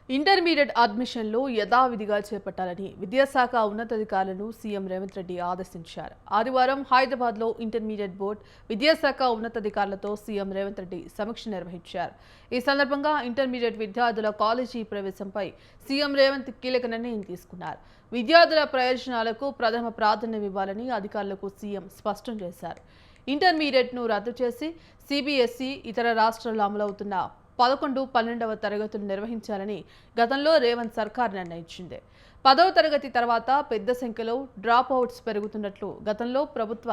Intermediate అడ్మిషన్లు యథావిధిగా చేపట్టాలని విద్యాశాఖ ఉన్నతాధికారులను సీఎం రేవంత్ రెడ్డి ఆదేశించారు. ఆదివారం హైదరాబాద్లో ఇంటర్మీడియట్ బోర్డు విద్యాశాఖ ఉన్నతాధికారులతో సీఎం రేవంత్ రెడ్డి సమీక్ష నిర్వహించారు. ఈ సందర్భంగా ఇంటర్మీడియట్ విద్యార్థుల కాలేజీ ప్రవేశంపై సీఎం రేవంత్ కీలక నిర్ణయం తీసుకున్నారు. విద్యార్థుల ప్రయోజనాలకు ప్రథమ ప్రాధాన్యం ఇవ్వాలని అధికారులకు సీఎం స్పష్టం చేశారు. ఇంటర్మీడియట్ను రద్దు చేసి సిబిఎస్ఈ ఇతర రాష్ట్రాల్లో అమలవుతున్న 11, 12వ తరగతులు నిర్వహించాలని గతంలో రేవంత్ సర్కార్ నిర్ణయించింది. 10వ తరగతి తర్వాత పెద్ద సంఖ్యలో డ్రాప్ అవుట్స్ పెరుగుతున్నట్లు గతంలో ప్రభుత్వ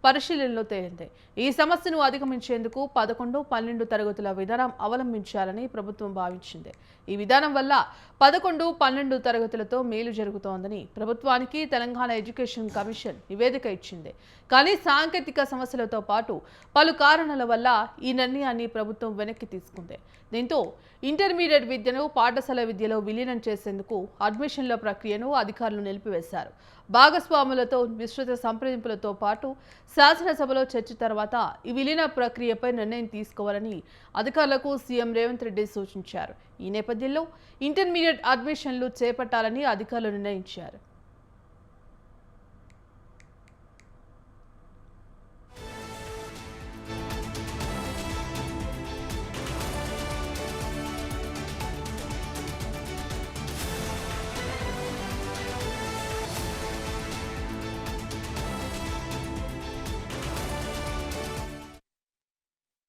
పరిశీలనలో తేలింది. ఈ సమస్యను అధిగమించేందుకు 11, 12 తరగతుల విధానం అవలంబించాలని ప్రభుత్వం భావించింది. ఈ విధానం వల్ల 11, 12 తరగతులతో మేలు జరుగుతోందని ప్రభుత్వానికి తెలంగాణ ఎడ్యుకేషన్ కమిషన్ నివేదిక ఇచ్చింది. కానీ సాంకేతిక సమస్యలతో పాటు పలు కారణాల వల్ల ఈ నిర్ణయాన్ని ప్రభుత్వం వెనక్కి తీసుకుంది. దీంతో ఇంటర్మీడియట్ విద్యను పాఠశాల విద్యలో విలీనం చేసేందుకు అడ్మిషన్ల ప్రక్రియను అధికారులు నిలిపివేశారు. భాగస్వాములతో విస్తృత సంప్రదింపులతో పాటు శాసనసభలో చర్చ తర్వాత ఈ విలీన ప్రక్రియపై నిర్ణయం తీసుకోవాలని అధికారులకు సీఎం రేవంత్ రెడ్డి సూచించారు. ఈ నేపథ్యంలో ఇంటర్మీడియట్ అడ్మిషన్లు చేపట్టాలని అధికారులు నిర్ణయించారు.